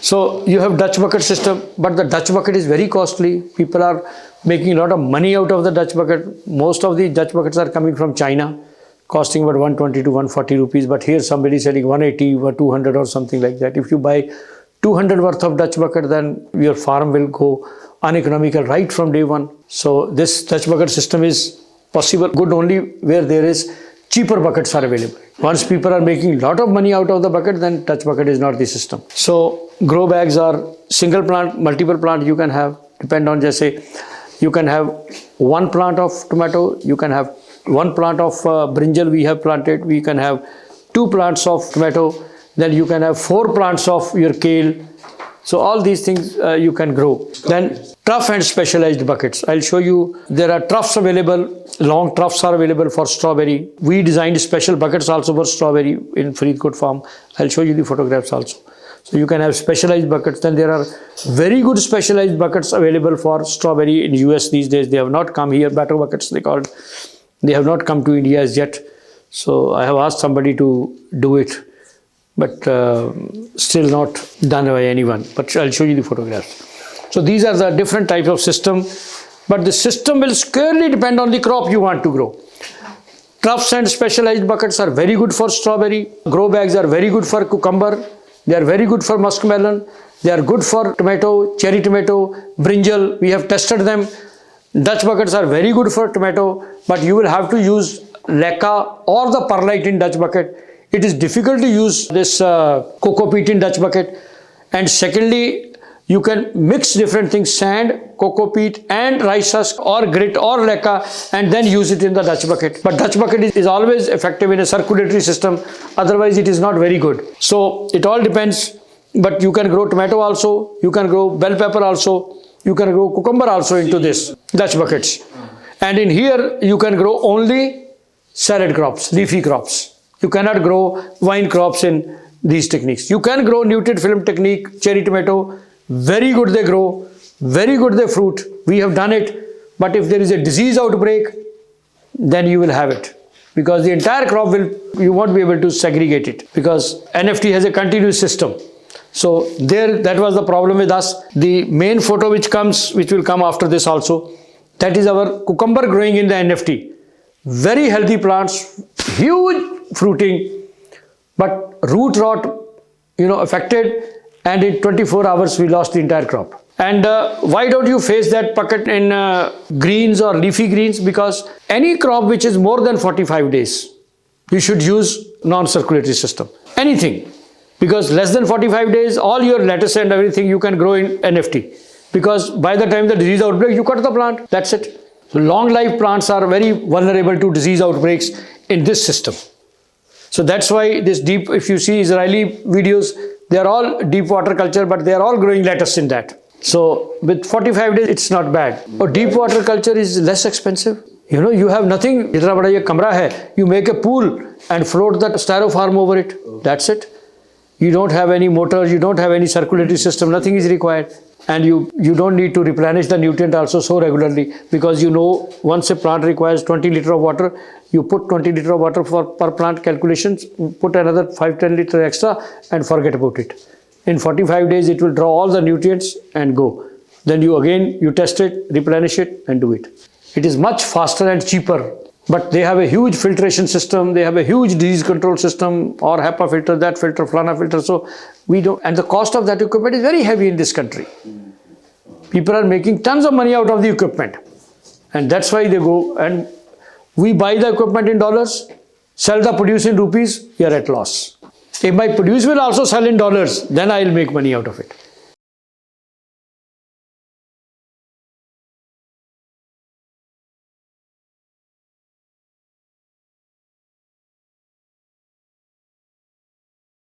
So you have Dutch bucket system, but the Dutch bucket is very costly. People are making a lot of money out of the Dutch bucket. Most of the Dutch buckets are coming from China, costing about 120 to 140 rupees. But here somebody is selling 180 or 200 or something like that. If you buy 200 worth of Dutch bucket, then your farm will go uneconomical right from day one. So this Dutch bucket system is possible good only where there is cheaper buckets are available. Once people are making a lot of money out of the bucket, then Dutch bucket is not the system. So grow bags are single plant, multiple plant you can have, depend on just say, you can have one plant of tomato, you can have one plant of brinjal we have planted, we can have 2 plants of tomato, then you can have 4 plants of your kale. So all these things you can grow. Then trough and specialized buckets. I'll show you, there are troughs available, long troughs are available for strawberry. We designed special buckets also for strawberry in Faridkot farm. I'll show you the photographs also. So you can have specialized buckets. Then there are very good specialized buckets available for strawberry in US these days. They have not come here, batter buckets they called. They have not come to India as yet. So I have asked somebody to do it, but still not done by anyone. But I'll show you the photographs. So these are the different types of system, but the system will squarely depend on the crop you want to grow. Troughs and specialized buckets are very good for strawberry. Grow bags are very good for cucumber. They are very good for muskmelon. They are good for tomato, cherry tomato, brinjal. We have tested them. Dutch buckets are very good for tomato, but you will have to use leca or the perlite in Dutch bucket. It is difficult to use this coco peat in Dutch bucket. And secondly, you can mix different things, sand, coco peat and rice husk or grit or leca, and then use it in the Dutch bucket. But Dutch bucket is always effective in a circulatory system, otherwise it is not very good. So it all depends, but you can grow tomato also, you can grow bell pepper also, you can grow cucumber also into this Dutch buckets. And in here you can grow only salad crops, leafy crops. You cannot grow vine crops in these techniques. You can grow nutrient film technique, cherry tomato, very good they grow, very good they fruit. We have done it, but if there is a disease outbreak, then you will have it. Because the entire crop you won't be able to segregate it, because NFT has a continuous system. So that was the problem with us. The main photo which will come after this also, that is our cucumber growing in the NFT. Very healthy plants, huge fruiting, but root rot, affected, and in 24 hours we lost the entire crop. And why don't you face that bucket in greens or leafy greens? Because any crop which is more than 45 days, you should use non-circulatory system. Anything. Because less than 45 days, all your lettuce and everything you can grow in NFT. Because by the time the disease outbreak, you cut the plant. That's it. So long life plants are very vulnerable to disease outbreaks in this system. So that's why this deep, if you see Israeli videos, they are all deep water culture, but they are all growing lettuce in that. So with 45 days, it's not bad. Or deep water culture is less expensive. You have nothing. You make a pool and float the styrofoam over it. That's it. You don't have any motors, you don't have any circulatory system, nothing is required. And you don't need to replenish the nutrient also so regularly, because once a plant requires 20 liters of water, you put 20 liters of water per plant calculations, put another 5-10 liters extra and forget about it. In 45 days, it will draw all the nutrients and go. Then you test it, replenish it and do it. It is much faster and cheaper, but they have a huge filtration system, they have a huge disease control system, or HEPA filter, that filter, Flana filter. So we don't, and the cost of that equipment is very heavy in this country. People are making tons of money out of the equipment, and that's why they go and we buy the equipment in dollars, sell the produce in rupees, you are at loss. If my produce will also sell in dollars, then I will make money out of it.